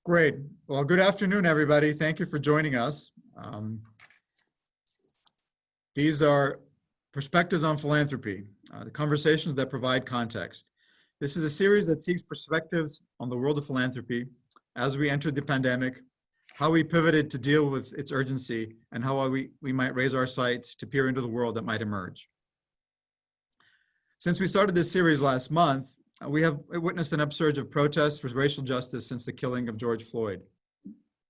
Great. Well, good afternoon, everybody. Thank you for joining us. These are Perspectives on Philanthropy, the conversations that provide context. This is a series that seeks perspectives on the world of philanthropy as we entered the pandemic, how we pivoted to deal with its urgency, and how we might raise our sights to peer into the world that might emerge. Since we started this series last month, we have witnessed an upsurge of protests for racial justice since the killing of George Floyd.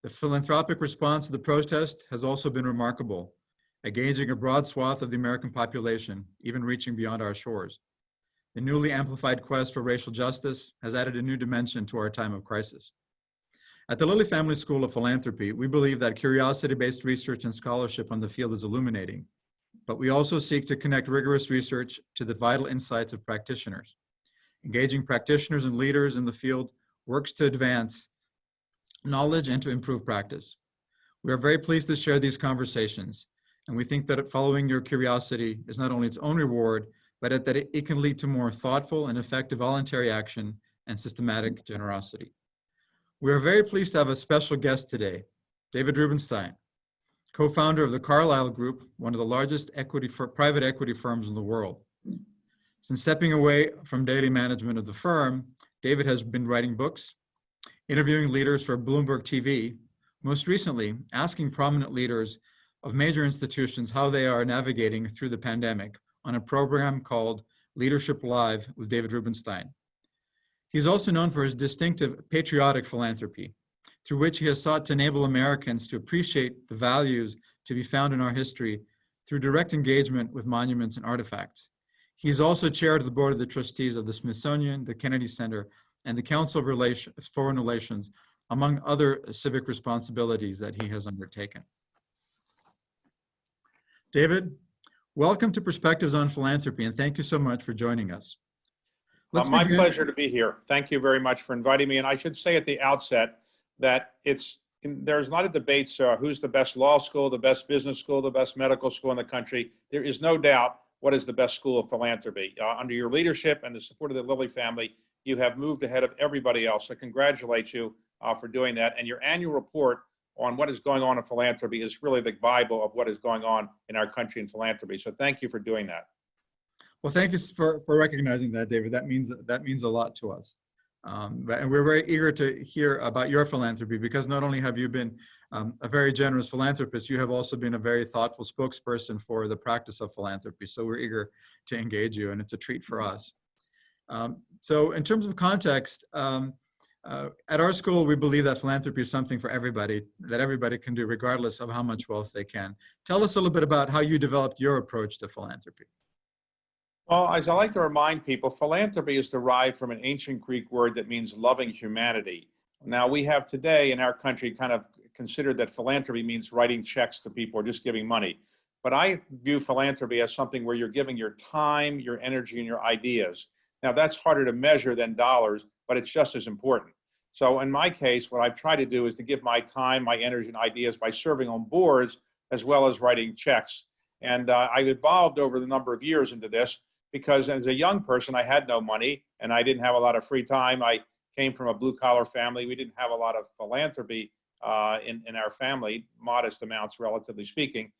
The philanthropic response to the protest has also been remarkable, engaging a broad swath of the American population, even reaching beyond our shores. The newly amplified quest for racial justice has added a new dimension to our time of crisis. At the Lilly Family School of Philanthropy, we believe that curiosity-based research and scholarship on the field is illuminating, but we also seek to connect rigorous research to the vital insights of practitioners. Engaging practitioners and leaders in the field works to advance knowledge and to improve practice. We are very pleased to share these conversations, and we think that following your curiosity is not only its own reward, but that it can lead to more thoughtful and effective voluntary action and systematic generosity. We are very pleased to have a special guest today, David Rubenstein, co-founder of the Carlyle Group, one of the largest private equity firms in the world. Since stepping away from daily management of the firm, David has been writing books, interviewing leaders for Bloomberg TV, most recently asking prominent leaders of major institutions how they are navigating through the pandemic on a program called Leadership Live with David Rubenstein. He's also known for his distinctive patriotic philanthropy, through which he has sought to enable Americans to appreciate the values to be found in our history through direct engagement with monuments and artifacts. He's also chair of the board of the trustees of the Smithsonian, the Kennedy Center, and the Council of Foreign Relations, among other civic responsibilities that he has undertaken. David, welcome to Perspectives on Philanthropy, and thank you so much for joining us. My pleasure to be here. Thank you very much for inviting me. And I should say at the outset that there's not a debate, who's the best law school, the best business school, the best medical school in the country. There is no doubt what is the best school of philanthropy. Under your leadership and the support of the Lilly family, you have moved ahead of everybody else. So congratulate you for doing that. And your annual report on what is going on in philanthropy is really the Bible of what is going on in our country in philanthropy. So thank you for doing that. Well, thank you for recognizing that, David. That means a lot to us. And we're very eager to hear about your philanthropy, because not only have you been a very generous philanthropist, you have also been a very thoughtful spokesperson for the practice of philanthropy. So we're eager to engage you, and it's a treat for us. So in terms of context, at our school, we believe that philanthropy is something for everybody, that everybody can do regardless of how much wealth they can. Tell us a little bit about how you developed your approach to philanthropy. Well, as I like to remind people, philanthropy is derived from an ancient Greek word that means loving humanity. Now, we have today in our country kind of considered that philanthropy means writing checks to people or just giving money. But I view philanthropy as something where you're giving your time, your energy, and your ideas. Now, that's harder to measure than dollars, but it's just as important. So in my case, what I've tried to do is to give my time, my energy, and ideas by serving on boards as well as writing checks. And I've evolved over the number of years into this, because as a young person, I had no money and I didn't have a lot of free time. I came from a blue-collar family. We didn't have a lot of philanthropy in our family, modest amounts, relatively speaking.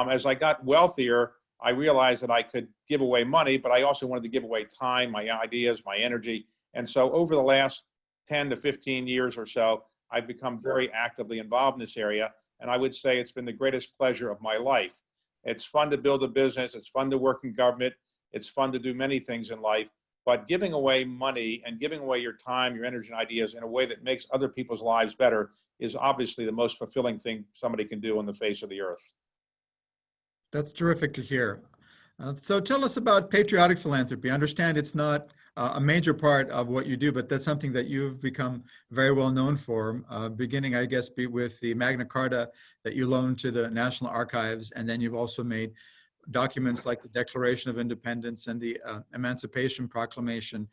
As I got wealthier, I realized that I could give away money, but I also wanted to give away time, my ideas, my energy. And so over the last 10 to 15 years or so, I've become very actively involved in this area. And I would say it's been the greatest pleasure of my life. It's fun to build a business. It's fun to work in government. It's fun to do many things in life, but giving away money and giving away your time, your energy, and ideas in a way that makes other people's lives better is obviously the most fulfilling thing somebody can do on the face of the earth. That's terrific to hear. So tell us about patriotic philanthropy. I understand it's not a major part of what you do, but that's something that you've become very well known for, beginning, I guess, with the Magna Carta that you loaned to the National Archives, and then you've also made documents like the Declaration of Independence and the Emancipation Proclamation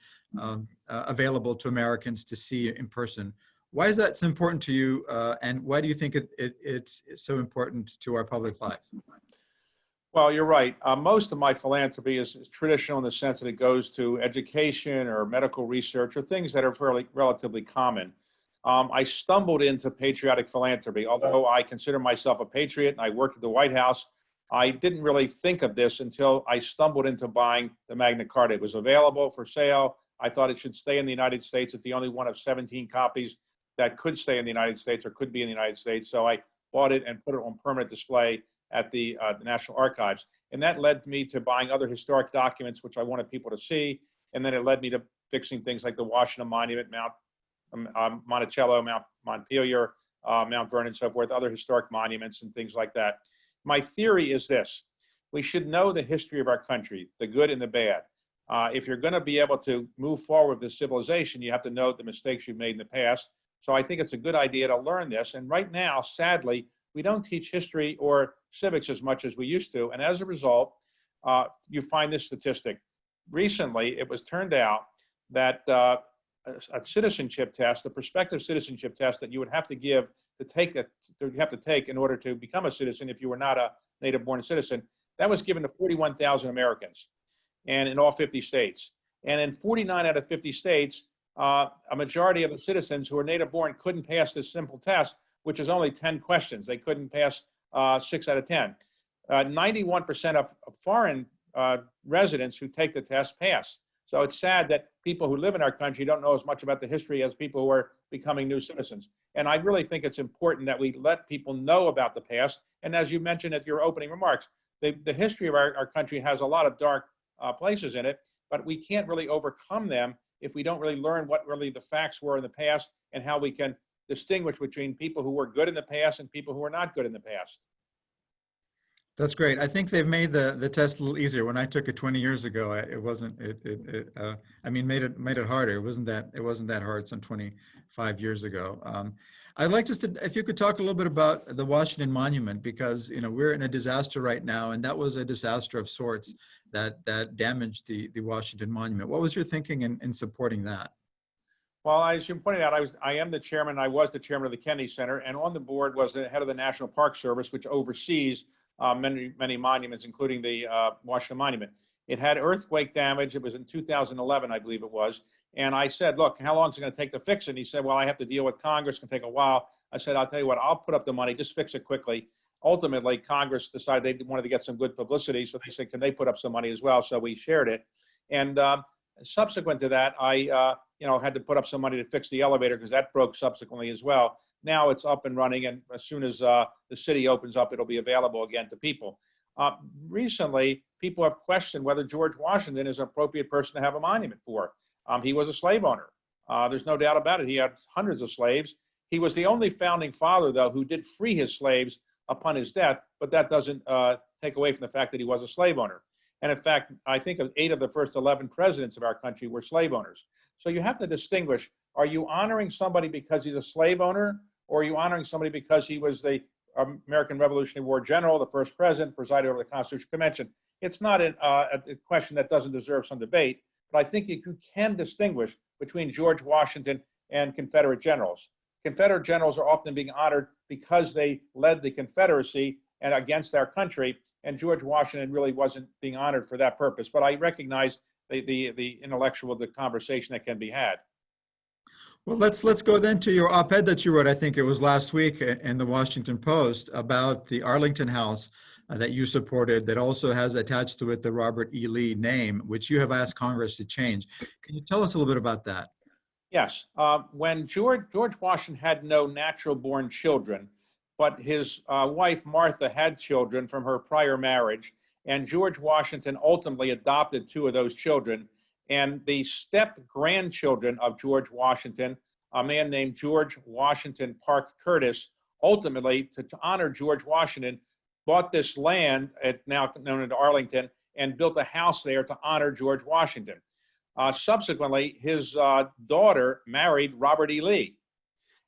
available to Americans to see in person. Why is that so important to you, and why do you think it's so important to our public life? Well, you're right. Most of my philanthropy is traditional in the sense that it goes to education or medical research or things that are relatively common. I stumbled into patriotic philanthropy. Although I consider myself a patriot and I worked at the White House, I didn't really think of this until I stumbled into buying the Magna Carta. It was available for sale. I thought it should stay in the United States. It's the only one of 17 copies that could stay in the United States or could be in the United States. So I bought it and put it on permanent display at the National Archives. And that led me to buying other historic documents, which I wanted people to see. And then it led me to fixing things like the Washington Monument, Mount Monticello, Mount Montpelier, Mount Vernon, and so forth, other historic monuments and things like that. My theory is this: we should know the history of our country, the good and the bad. If you're going to be able to move forward with civilization, you have to know the mistakes you've made in the past. So I think it's a good idea to learn this. And right now, sadly, we don't teach history or civics as much as we used to. And as a result, you find this statistic. Recently, it was turned out that a citizenship test, a prospective citizenship test that you would have to give to take in order to become a citizen if you were not a native-born citizen, that was given to 41,000 Americans, and in all 50 states. And in 49 out of 50 states, a majority of the citizens who are native-born couldn't pass this simple test, which is only 10 questions. They couldn't pass 6 out of 10. 91% of foreign residents who take the test pass. So it's sad that people who live in our country don't know as much about the history as people who are becoming new citizens. And I really think it's important that we let people know about the past. And as you mentioned at your opening remarks, the history of our country has a lot of dark places in it, but we can't really overcome them if we don't really learn what really the facts were in the past and how we can distinguish between people who were good in the past and people who were not good in the past. That's great. I think they've made the test a little easier. When I took it 20 years ago, it wasn't. I mean, made it harder. It wasn't that hard some 25 years ago. I'd like just to, if you could talk a little bit about the Washington Monument, because we're in a disaster right now, and that was a disaster of sorts that damaged the Washington Monument. What was your thinking in supporting that? Well, as you pointed out, I am the chairman. I was the chairman of the Kennedy Center, and on the board was the head of the National Park Service, which oversees many monuments, including the Washington Monument. It had earthquake damage. It was in 2011, I believe it was. And I said, look, how long is it going to take to fix it? And he said, well, I have to deal with Congress. It's going to take a while. I said, I'll tell you what, I'll put up the money. Just fix it quickly. Ultimately, Congress decided they wanted to get some good publicity. So they said, can they put up some money as well? So we shared it. And subsequent to that, I had to put up some money to fix the elevator because that broke subsequently as well. Now it's up and running, and as soon as the city opens up, it'll be available again to people. Recently, people have questioned whether George Washington is an appropriate person to have a monument for. He was a slave owner. There's no doubt about it. He had hundreds of slaves. He was the only founding father, though, who did free his slaves upon his death, but that doesn't take away from the fact that he was a slave owner. And in fact, I think 8 of the first 11 presidents of our country were slave owners. So you have to distinguish, are you honoring somebody because he's a slave owner, or are you honoring somebody because he was the American Revolutionary War general, the first president, presided over the Constitutional Convention? It's not a question that doesn't deserve some debate, but I think you can distinguish between George Washington and Confederate generals. Confederate generals are often being honored because they led the Confederacy and against our country, and George Washington really wasn't being honored for that purpose. But I recognize the intellectual conversation that can be had. Well, let's go then to your op-ed that you wrote, I think it was last week in the Washington Post, about the Arlington House that you supported, that also has attached to it the Robert E. Lee name, which you have asked Congress to change. Can you tell us a little bit about that? Yes. When George Washington had no natural-born children, but his wife Martha had children from her prior marriage, and George Washington ultimately adopted 2 of those children. And the step-grandchildren of George Washington, a man named George Washington Parke Curtis, ultimately, to honor George Washington, bought this land, now known as Arlington, and built a house there to honor George Washington. Subsequently, his daughter married Robert E. Lee.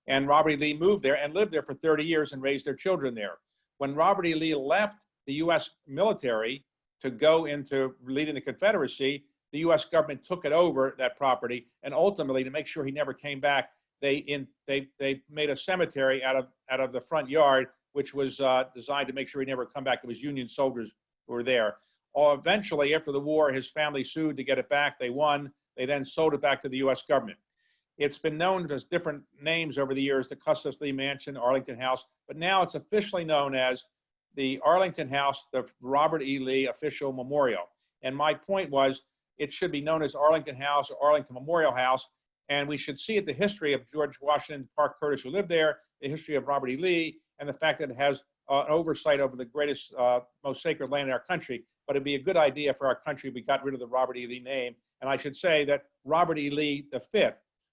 And Robert E. Lee moved there and lived there for 30 years and raised their children there. When Robert E. Lee left the U.S. military to go into leading the Confederacy, the U.S. government took it over, that property, and ultimately, to make sure he never came back, they made a cemetery out of the front yard, which was designed to make sure he never come back. It was Union soldiers who were there. Eventually, after the war, his family sued to get it back. They won. They then sold it back to the U.S. government. It's been known as different names over the years, the Custis Lee Mansion, Arlington House, but now it's officially known as the Arlington House, the Robert E. Lee Official Memorial. And my point was, it should be known as Arlington House or Arlington Memorial House, and we should see it the history of George Washington Parke Curtis, who lived there, the history of Robert E. Lee, and the fact that it has an oversight over the greatest, most sacred land in our country. But it'd be a good idea for our country if we got rid of the Robert E. Lee name. And I should say that Robert E. Lee V,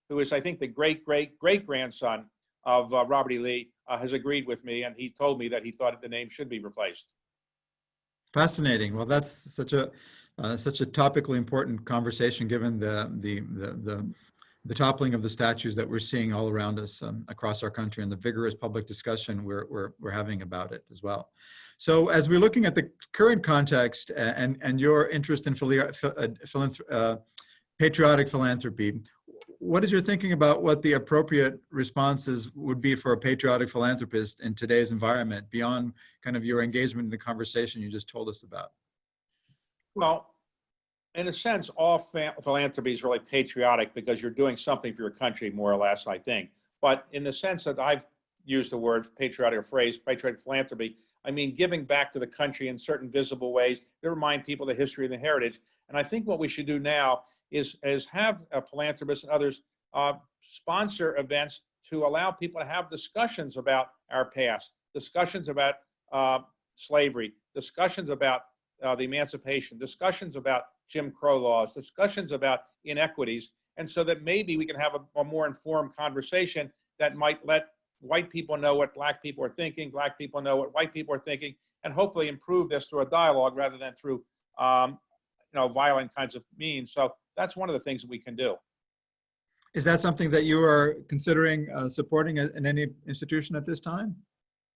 who is, I think, the great-great-great-grandson of Robert E. Lee, has agreed with me, and he told me that he thought the name should be replaced. Fascinating. Well, that's such a topically important conversation, given the toppling of the statues that we're seeing all around us across our country, and the vigorous public discussion we're having about it as well. So, as we're looking at the current context and your interest in patriotic philanthropy, what is your thinking about what the appropriate responses would be for a patriotic philanthropist in today's environment, beyond kind of your engagement in the conversation you just told us about? Well, in a sense, all philanthropy is really patriotic because you're doing something for your country, more or less, I think. But in the sense that I've used the word patriotic, or phrase patriotic philanthropy, I mean giving back to the country in certain visible ways to remind people the history and the heritage. And I think what we should do now is have philanthropists and others sponsor events to allow people to have discussions about our past, discussions about slavery, discussions about the emancipation, discussions about Jim Crow laws, discussions about inequities, and so that maybe we can have a more informed conversation that might let white people know what black people are thinking, black people know what white people are thinking, and hopefully improve this through a dialogue rather than through violent kinds of means. So that's one of the things that we can do. Is that something that you are considering supporting in any institution at this time?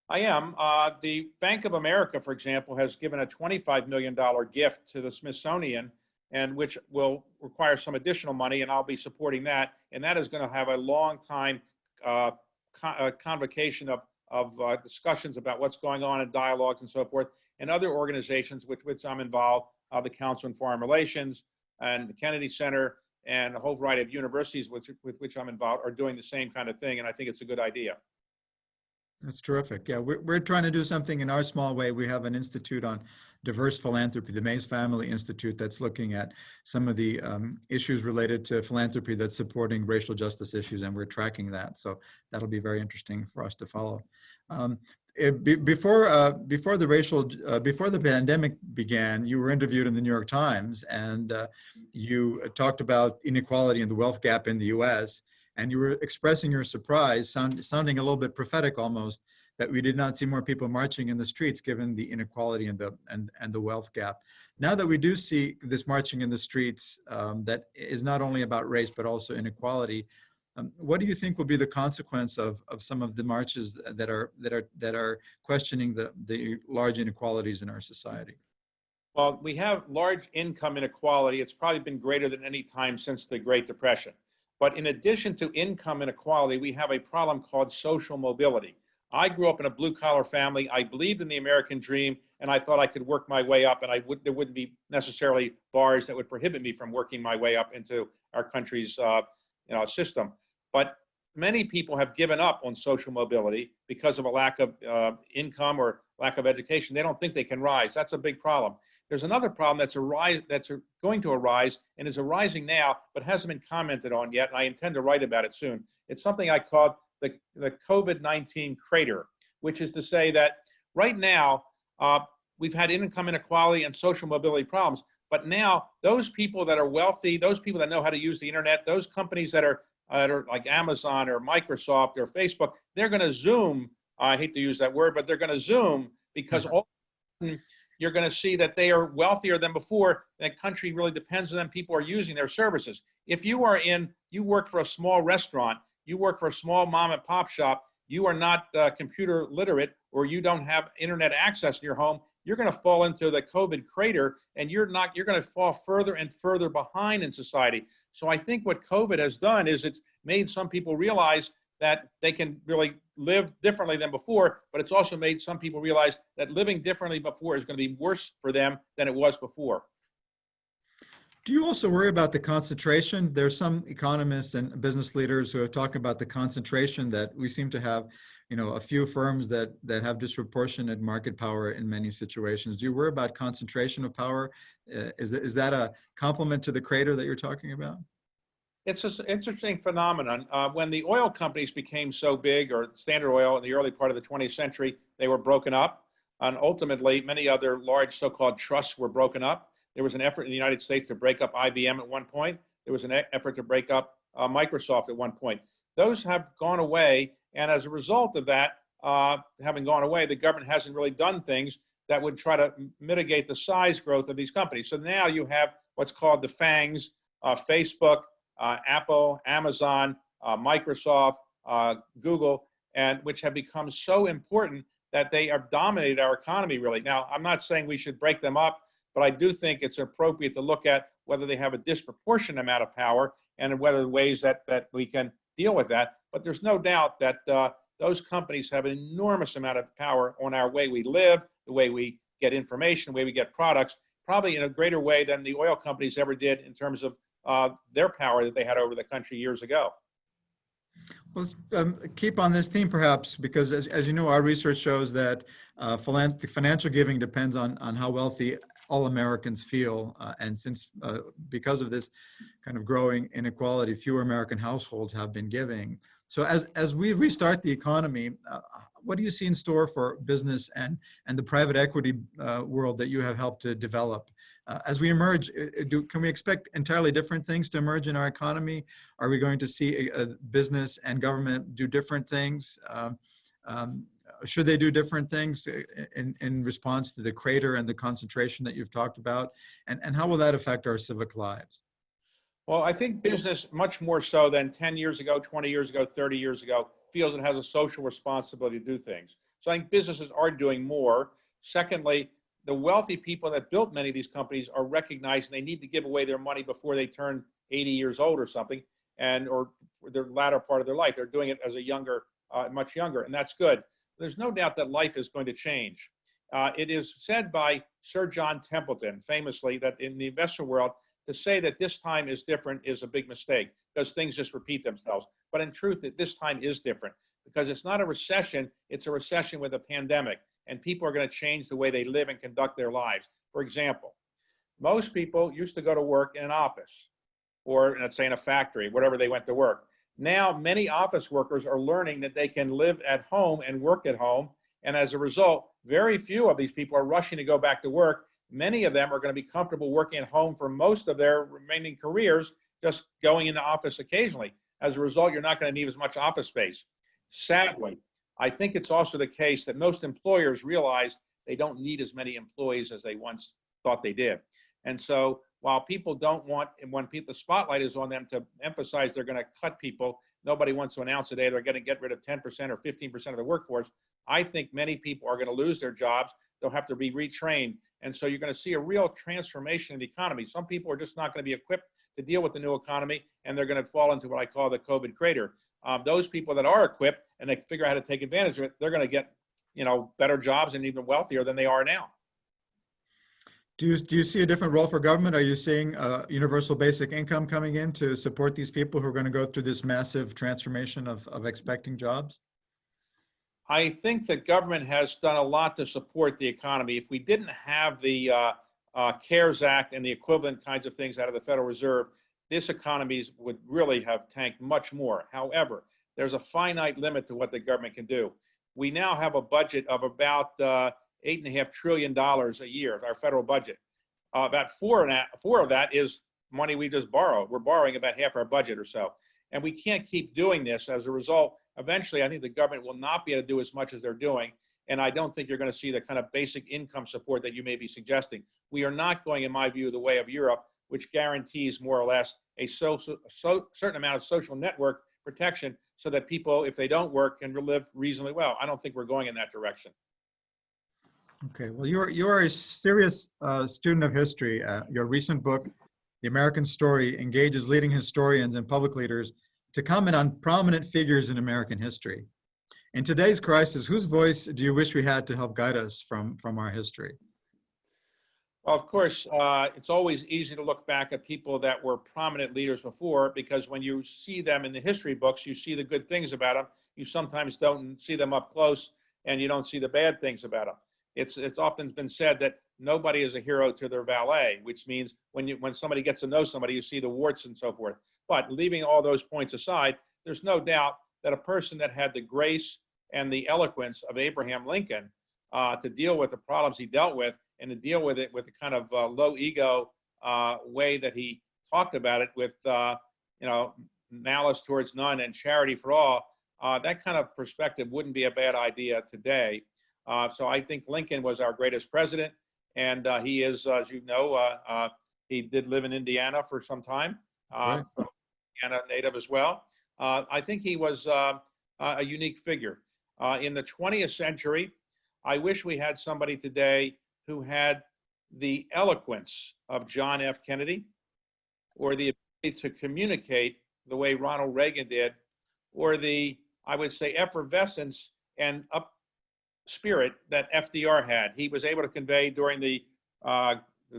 I am. The Bank of America, for example, has given a $25 million gift to the Smithsonian, and which will require some additional money, and I'll be supporting that. And that is going to have a long time convocation of discussions about what's going on in dialogues and so forth. And other organizations with which I'm involved, the Council on Foreign Relations and the Kennedy Center and a whole variety of universities with which I'm involved, are doing the same kind of thing. And I think it's a good idea. That's terrific. Yeah, we're trying to do something in our small way. We have an institute on diverse philanthropy, the Mays Family Institute, that's looking at some of the issues related to philanthropy that's supporting racial justice issues, and we're tracking that. So that'll be very interesting for us to follow. Before the pandemic began, you were interviewed in the New York Times, and you talked about inequality and the wealth gap in the U.S., and you were expressing your surprise, sounding a little bit prophetic almost, that we did not see more people marching in the streets given the inequality and the wealth gap. Now that we do see this marching in the streets that is not only about race but also inequality, what do you think will be the consequence of some of the marches that are questioning the large inequalities in our society? Well, we have large income inequality. It's probably been greater than any time since the Great Depression. But in addition to income inequality, we have a problem called social mobility. I grew up in a blue-collar family. I believed in the American dream, and I thought I could work my way up, and there wouldn't be necessarily bars that would prohibit me from working my way up into our country's system. But many people have given up on social mobility because of a lack of income or lack of education. They don't think they can rise. That's a big problem. There's another problem that's going to arise and is arising now, but hasn't been commented on yet, and I intend to write about it soon. It's something I call the COVID-19 crater, which is to say that right now we've had income inequality and social mobility problems, but now those people that are wealthy, those people that know how to use the internet, those companies that are like Amazon or Microsoft or Facebook, they're going to Zoom. I hate to use that word, but they're going to Zoom because all you're going to see that they are wealthier than before. That country really depends on them. People are using their services. If you work for a small restaurant, you work for a small mom and pop shop, you are not computer literate, or you don't have internet access in your home, you're going to fall into the COVID crater, and you're going to fall further and further behind in society. So I think what COVID has done is it's made some people realize that they can really live differently than before, but it's also made some people realize that living differently before is going to be worse for them than it was before. Do you also worry about the concentration? There's some economists and business leaders who are talking about the concentration that we seem to have, a few firms that have disproportionate market power in many situations. Do you worry about concentration of power? Is that a complement to the crater that you're talking about? It's an interesting phenomenon. When the oil companies became so big, or Standard Oil in the early part of the 20th century, they were broken up. And ultimately, many other large so-called trusts were broken up. There was an effort in the United States to break up IBM at one point. There was an effort to break up Microsoft at one point. Those have gone away. And as a result of that, having gone away, the government hasn't really done things that would try to mitigate the size growth of these companies. So now you have what's called the FANGs, Facebook, Apple, Amazon, Microsoft, Google, and which have become so important that they have dominated our economy really. Now, I'm not saying we should break them up, but I do think it's appropriate to look at whether they have a disproportionate amount of power and whether ways that we can deal with that. But there's no doubt that those companies have an enormous amount of power on our way we live, the way we get information, the way we get products, probably in a greater way than the oil companies ever did in terms of their power that they had over the country years ago. Well, let's keep on this theme perhaps, because as you know, our research shows that financial giving depends on how wealthy all Americans feel. And since because of this kind of growing inequality, fewer American households have been giving. So as we restart the economy, what do you see in store for business and the private equity world that you have helped to develop? As we emerge, can we expect entirely different things to emerge in our economy? Are we going to see a business and government do different things? Should they do different things in response to the crater and the concentration that you've talked about? And how will that affect our civic lives? Well, I think business, much more so than 10 years ago, 20 years ago, 30 years ago, feels it has a social responsibility to do things. So I think businesses are doing more. Secondly, the wealthy people that built many of these companies are recognizing they need to give away their money before they turn 80 years old or something, or their latter part of their life. They're doing it as a much younger, and that's good. There's no doubt that life is going to change. It is said by Sir John Templeton, famously, that in the investment world, to say that this time is different is a big mistake because things just repeat themselves. But in truth, that this time is different because it's not a recession, it's a recession with a pandemic, and people are going to change the way they live and conduct their lives. For example, most people used to go to work in an office or, let's say, in a factory, whatever they went to work. Now, many office workers are learning that they can live at home and work at home. And as a result, very few of these people are rushing to go back to work. Many of them are going to be comfortable working at home for most of their remaining careers, just going into office occasionally. As a result, you're not going to need as much office space. Sadly, I think it's also the case that most employers realize they don't need as many employees as they once thought they did. And so while people don't want, when the spotlight is on them to emphasize they're going to cut people, nobody wants to announce today they're going to get rid of 10% or 15% of the workforce. I think many people are going to lose their jobs. They'll have to be retrained. And so you're going to see a real transformation in the economy. Some people are just not going to be equipped to deal with the new economy, and they're going to fall into what I call the COVID crater. Those people that are equipped and they figure out how to take advantage of it, they're going to get, better jobs and even wealthier than they are now. Do you see a different role for government? Are you seeing universal basic income coming in to support these people who are going to go through this massive transformation of expecting jobs? I think that government has done a lot to support the economy. If we didn't have the CARES Act and the equivalent kinds of things out of the Federal Reserve, this economy would really have tanked much more. However, there's a finite limit to what the government can do. We now have a budget of about $8.5 trillion a year, our federal budget. About four of that is money we just borrow. We're borrowing about half our budget or so. And we can't keep doing this. As a result, eventually, I think the government will not be able to do as much as they're doing. And I don't think you're going to see the kind of basic income support that you may be suggesting. We are not going, in my view, the way of Europe, which guarantees more or less a certain amount of social network protection so that people, if they don't work, can live reasonably well. I don't think we're going in that direction. Okay, well, you are a serious student of history. Your recent book, The American Story, engages leading historians and public leaders to comment on prominent figures in American history. In today's crisis, whose voice do you wish we had to help guide us from our history? Well, of course, it's always easy to look back at people that were prominent leaders before, because when you see them in the history books, you see the good things about them. You sometimes don't see them up close, and you don't see the bad things about them. It's often been said that nobody is a hero to their valet, which means when somebody gets to know somebody, you see the warts and so forth. But leaving all those points aside, there's no doubt that a person that had the grace and the eloquence of Abraham Lincoln to deal with the problems he dealt with, and to deal with it with the kind of low ego way that he talked about it, with malice towards none and charity for all, that kind of perspective wouldn't be a bad idea today. So I think Lincoln was our greatest president, and he is, as you know, he did live in Indiana for some time, Right. so Indiana native as well. I think he was a unique figure. In the 20th century, I wish we had somebody today who had the eloquence of John F. Kennedy, or the ability to communicate the way Ronald Reagan did, or the, I would say, effervescence and up spirit that FDR had. He was able to convey during the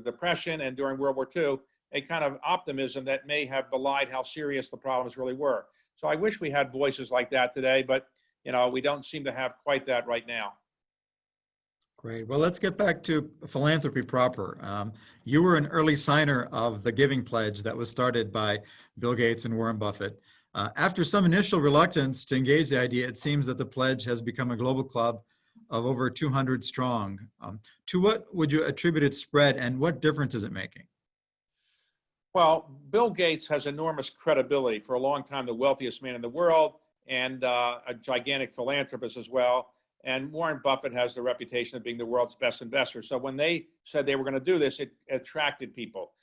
Depression and during World War II a kind of optimism that may have belied how serious the problems really were. So I wish we had voices like that today, but we don't seem to have quite that right now. Great. Well, let's get back to philanthropy proper. You were an early signer of the Giving Pledge that was started by Bill Gates and Warren Buffett. After some initial reluctance to engage the idea, it seems that the pledge has become a global club of over 200 strong. To what would you attribute its spread, and what difference is it making? Well, Bill Gates has enormous credibility. For a long time, the wealthiest man in the world, and a gigantic philanthropist as well. And Warren Buffett has the reputation of being the world's best investor. So when they said they were going to do this, it attracted people.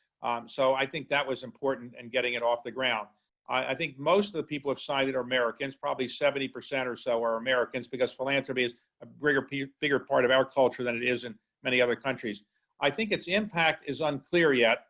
So I think that was important in getting it off the ground. I think most of the people who have signed it are Americans. Probably 70% or so are Americans, because philanthropy is a bigger part of our culture than it is in many other countries. I think its impact is unclear yet,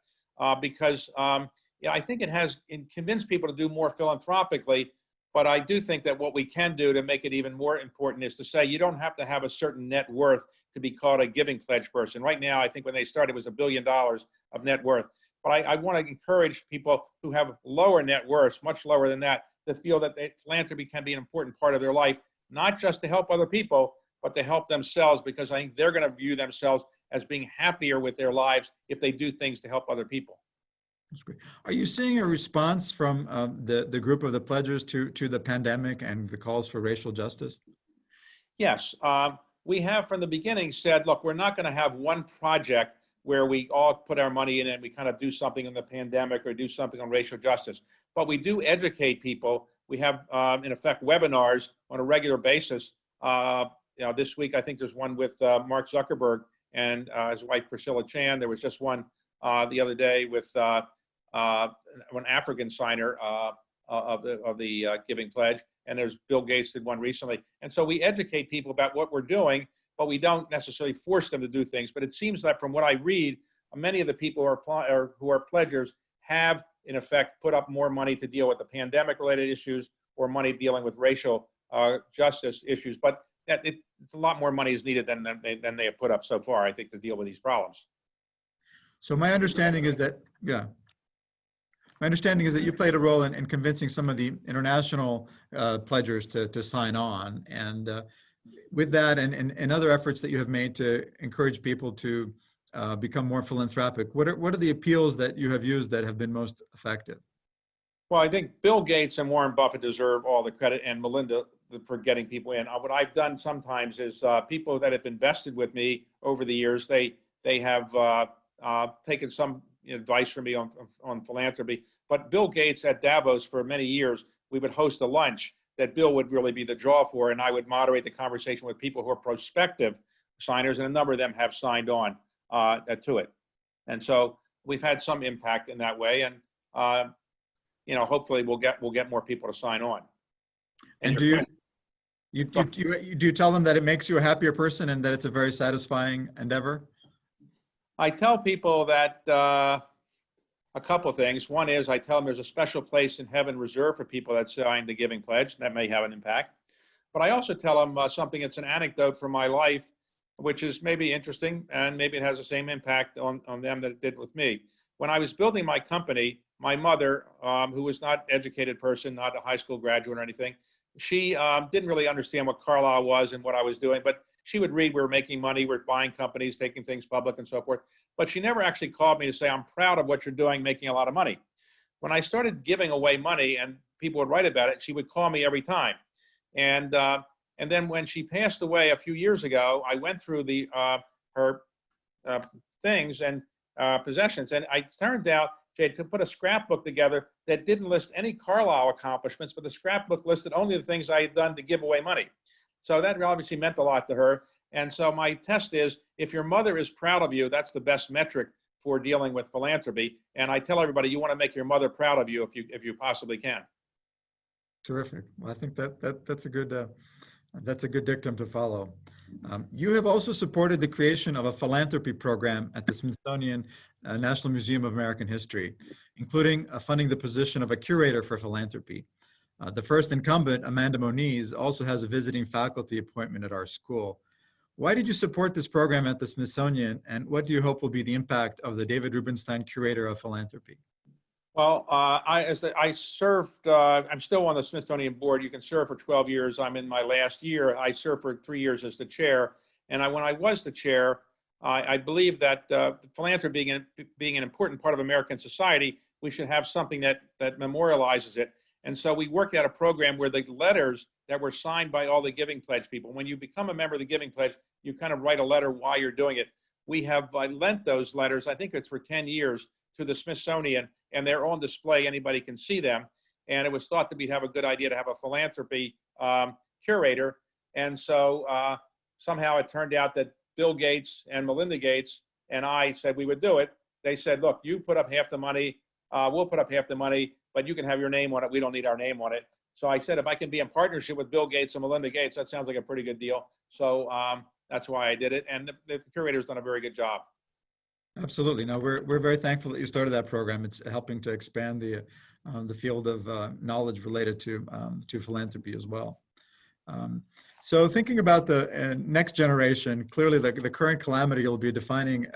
because I think it has convinced people to do more philanthropically. But I do think that what we can do to make it even more important is to say you don't have to have a certain net worth to be called a Giving Pledge person. Right now, I think when they started, it was $1 billion of net worth. But I want to encourage people who have lower net worths, much lower than that, to feel that philanthropy can be an important part of their life, not just to help other people, but to help themselves, because I think they're going to view themselves as being happier with their lives if they do things to help other people. That's great. Are you seeing a response from the group of the pledgers to the pandemic and the calls for racial justice? Yes, we have from the beginning said, look, we're not going to have one project where we all put our money in and we kind of do something on the pandemic or do something on racial justice. But we do educate people. We have, in effect, webinars on a regular basis. This week, I think there's one with Mark Zuckerberg and his wife, Priscilla Chan. There was just one the other day with an African signer of the Giving Pledge, and there's Bill Gates did one recently. And so we educate people about what we're doing, but we don't necessarily force them to do things. But it seems that from what I read, many of the people who are pledgers have, in effect, put up more money to deal with the pandemic-related issues or money dealing with racial justice issues. But it's a lot more money is needed than they have put up so far, I think, to deal with these problems. So my understanding is that, my understanding is that you played a role in convincing some of the international pledgers to sign on. And with that and other efforts that you have made to encourage people to become more philanthropic, what are the appeals that you have used that have been most effective? Well, I think Bill Gates and Warren Buffett deserve all the credit, and Melinda for getting people in. What I've done sometimes is people that have invested with me over the years, they have taken some advice from me on philanthropy. But Bill Gates at Davos, for many years, we would host a lunch that Bill would really be the draw for, and I would moderate the conversation with people who are prospective signers, and a number of them have signed on to it. And so we've had some impact in that way, and hopefully we'll get more people to sign on. And do you tell them that it makes you a happier person and that it's a very satisfying endeavor? I tell people that a couple of things. One is I tell them there's a special place in heaven reserved for people that sign the Giving Pledge. That may have an impact. But I also tell them something that's an anecdote from my life. which is maybe interesting, and maybe it has the same impact on them that it did with me. When I was building my company, my mother, who was not an educated person, not a high school graduate or anything, she didn't really understand what Carlyle was and what I was doing, but she would read we were making money, we're buying companies, taking things public and so forth. But she never actually called me to say, I'm proud of what you're doing, making a lot of money. When I started giving away money and people would write about it, she would call me every time. And then when she passed away a few years ago, I went through her things and possessions, and it turned out she had to put a scrapbook together that didn't list any Carlyle accomplishments, but the scrapbook listed only the things I had done to give away money. So that obviously meant a lot to her. And so my test is, if your mother is proud of you, that's the best metric for dealing with philanthropy. And I tell everybody, you want to make your mother proud of you if you possibly can. Terrific. Well, I think that's a good dictum to follow. You have also supported the creation of a philanthropy program at the Smithsonian National Museum of American History, including funding the position of a curator for philanthropy. The first incumbent, Amanda Moniz, also has a visiting faculty appointment at our school. Why did you support this program at the Smithsonian, and what do you hope will be the impact of the David Rubenstein Curator of Philanthropy? Well, I served, I'm still on the Smithsonian board. You can serve for 12 years. I'm in my last year. I served for 3 years as the chair. And when I was the chair, I believe that philanthropy being an important part of American society, we should have something that memorializes it. And so we worked out a program where the letters that were signed by all the Giving Pledge people, when you become a member of the Giving Pledge, you kind of write a letter why you're doing it. We have lent those letters, I think it's for 10 years, to the Smithsonian, and they're on display. Anybody can see them. And it was thought to be have a good idea to have a philanthropy curator. And so somehow it turned out that Bill Gates and Melinda Gates and I said we would do it. They said, look, you put up half the money, we'll put up half the money, but you can have your name on it. We don't need our name on it. So I said, if I can be in partnership with Bill Gates and Melinda Gates, that sounds like a pretty good deal. So that's why I did it. And the curator's done a very good job. Absolutely. No, we're very thankful that you started that program. It's helping to expand the field of knowledge related to philanthropy as well. So thinking about the next generation, clearly the current calamity will be a defining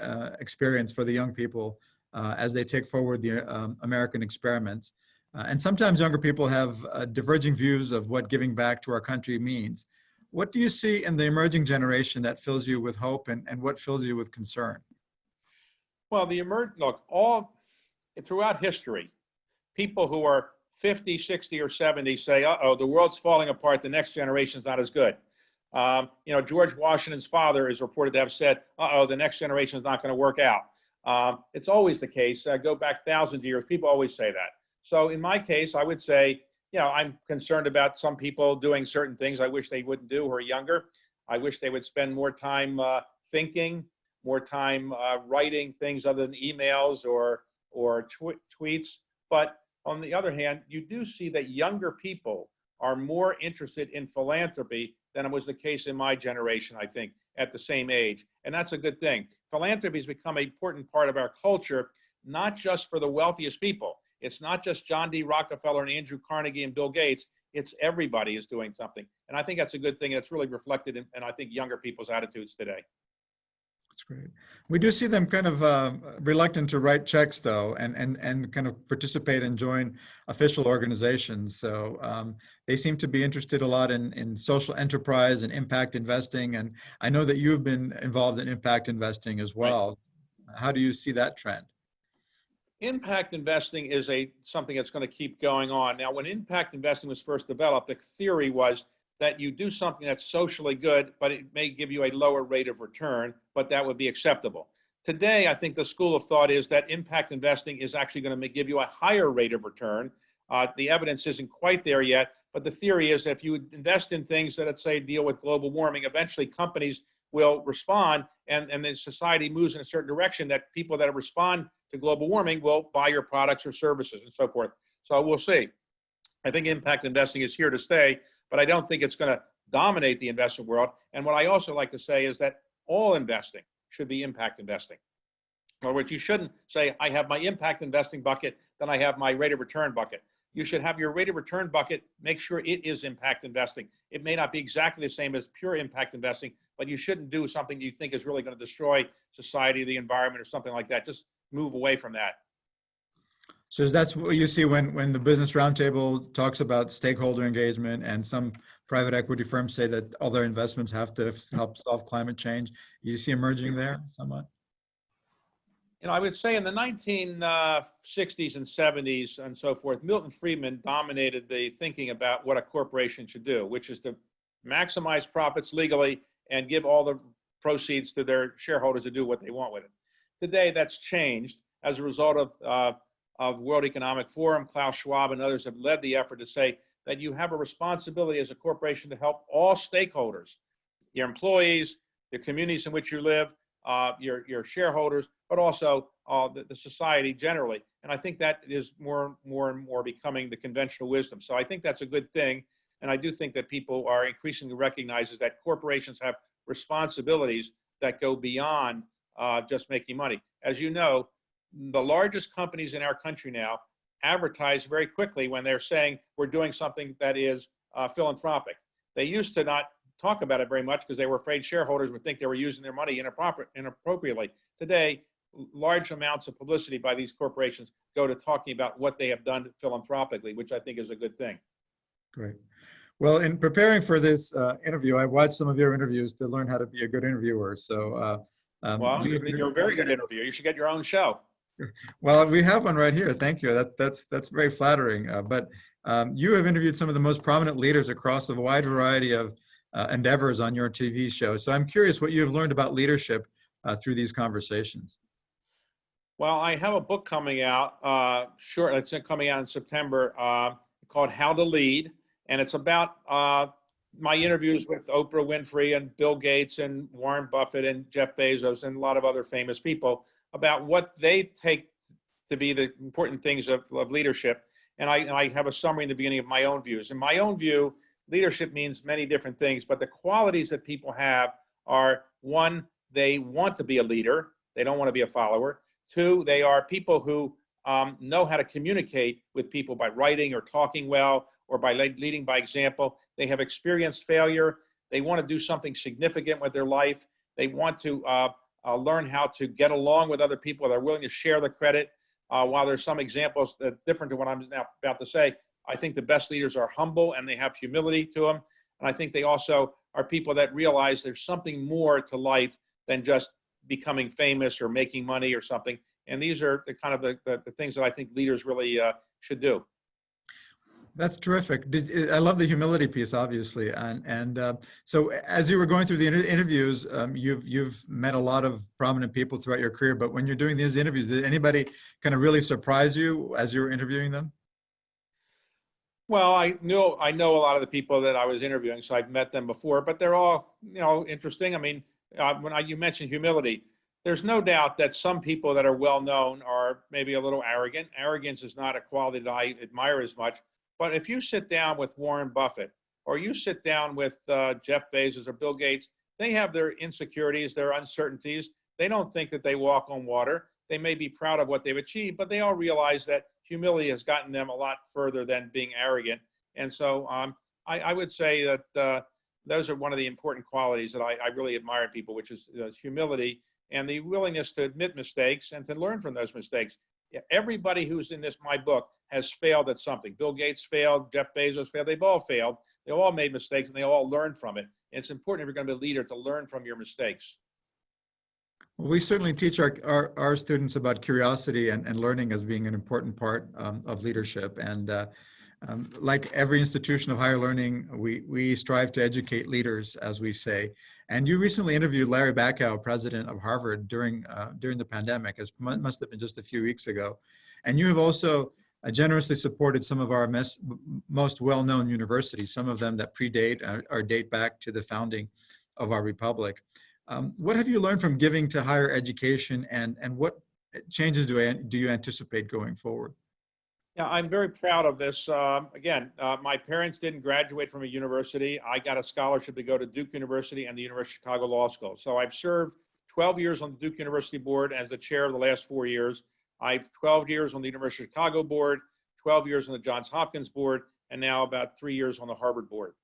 experience for the young people as they take forward the American experiment. And sometimes younger people have diverging views of what giving back to our country means. What do you see in the emerging generation that fills you with hope, and what fills you with concern? Well, look, throughout history, people who are 50, 60, or 70 say, uh-oh, the world's falling apart, the next generation's not as good. George Washington's father is reported to have said, uh-oh, the next generation is not going to work out. It's always the case. Go back thousands of years, people always say that. So in my case, I would say, I'm concerned about some people doing certain things I wish they wouldn't do who are younger. I wish they would spend more time thinking, more time writing things other than emails or tweets. But on the other hand, you do see that younger people are more interested in philanthropy than it was the case in my generation, I think, at the same age. And that's a good thing. Philanthropy has become an important part of our culture, not just for the wealthiest people. It's not just John D. Rockefeller and Andrew Carnegie and Bill Gates. It's everybody is doing something. And I think that's a good thing. And it's really reflected in I think, younger people's attitudes today. That's great. We do see them kind of reluctant to write checks, though, and kind of participate and join official organizations. So they seem to be interested a lot in social enterprise and impact investing. And I know that you've been involved in impact investing as well. Right. How do you see that trend? Impact investing is something that's going to keep going on. Now, when impact investing was first developed, the theory was that you do something that's socially good, but it may give you a lower rate of return, but that would be acceptable. Today, I think the school of thought is that impact investing is actually going to give you a higher rate of return. The evidence isn't quite there yet, but the theory is that if you invest in things that, let's say, deal with global warming, eventually companies will respond, and the society moves in a certain direction that people that respond to global warming will buy your products or services and so forth. So we'll see. I think impact investing is here to stay, but I don't think it's going to dominate the investment world. And what I also like to say is that all investing should be impact investing. In other words, you shouldn't say, I have my impact investing bucket, then I have my rate of return bucket. you should have your rate of return bucket, make sure it is impact investing. It may not be exactly the same as pure impact investing, but you shouldn't do something you think is really going to destroy society, the environment, or something like that. Just move away from that. So that's what you see when the Business Roundtable talks about stakeholder engagement, and some private equity firms say that all their investments have to help solve climate change. You see emerging there somewhat? I would say in the 1960s and 70s and so forth, Milton Friedman dominated the thinking about what a corporation should do, which is to maximize profits legally and give all the proceeds to their shareholders to do what they want with it. Today, that's changed as a result of World Economic Forum. Klaus Schwab and others have led the effort to say that you have a responsibility as a corporation to help all stakeholders, your employees, the communities in which you live, your shareholders, but also the society generally. And I think that is more and more becoming the conventional wisdom. So I think that's a good thing. And I do think that people are increasingly recognizing that corporations have responsibilities that go beyond just making money. As you know, the largest companies in our country now advertise very quickly when they're saying we're doing something that is philanthropic. They used to not talk about it very much because they were afraid shareholders would think they were using their money inappropriately. Today, large amounts of publicity by these corporations go to talking about what they have done philanthropically, which I think is a good thing. Great. Well, in preparing for this interview, I watched some of your interviews to learn how to be a good interviewer. So, well, you're a very good interviewer. You should get your own show. Well, we have one right here. Thank you. That's very flattering. But you have interviewed some of the most prominent leaders across a wide variety of endeavors on your TV show. So I'm curious what you have learned about leadership through these conversations. Well, I have a book coming out it's coming out in September called How to Lead. And it's about my interviews with Oprah Winfrey and Bill Gates and Warren Buffett and Jeff Bezos and a lot of other famous people about what they take to be the important things of leadership. And I have a summary in the beginning of my own views. In my own view, leadership means many different things, but the qualities that people have are: one, they want to be a leader. They don't want to be a follower. Two, they are people who know how to communicate with people by writing or talking well, or by leading by example. They have experienced failure. They want to do something significant with their life. They want to learn how to get along with other people. They're willing to share the credit. While there's some examples that are different to what I'm now about to say, I think the best leaders are humble and they have humility to them. And I think they also are people that realize there's something more to life than just becoming famous or making money or something. And these are the kind of the things that I think leaders really should do. That's terrific. I love the humility piece, obviously, and so as you were going through the interviews, you've met a lot of prominent people throughout your career. But when you're doing these interviews, did anybody kind of really surprise you as you were interviewing them? Well, I know a lot of the people that I was interviewing, so I've met them before. But they're all interesting. I mean, you mentioned humility. There's no doubt that some people that are well known are maybe a little arrogant. Arrogance is not a quality that I admire as much. But if you sit down with Warren Buffett, or you sit down with Jeff Bezos or Bill Gates, they have their insecurities, their uncertainties. They don't think that they walk on water. They may be proud of what they've achieved, but they all realize that humility has gotten them a lot further than being arrogant. And so I would say that those are one of the important qualities that I really admire in people, which is humility and the willingness to admit mistakes and to learn from those mistakes. Everybody who's in my book has failed at something. Bill Gates failed, Jeff Bezos failed, they've all failed. They all made mistakes and they all learned from it. And it's important if you're going to be a leader to learn from your mistakes. Well, we certainly teach our students about curiosity and learning as being an important part of leadership. And like every institution of higher learning, we strive to educate leaders, as we say. And you recently interviewed Larry Bacow, president of Harvard, during the pandemic, as must have been just a few weeks ago. And you have also generously supported some of our most well-known universities, some of them that predate or date back to the founding of our republic. What have you learned from giving to higher education, and what changes do you anticipate going forward? Yeah, I'm very proud of this. Again, my parents didn't graduate from a university. I got a scholarship to go to Duke University and the University of Chicago Law School. So I've served 12 years on the Duke University board as the chair of the last 4 years. I've 12 years on the University of Chicago board, 12 years on the Johns Hopkins board, and now about 3 years on the Harvard board.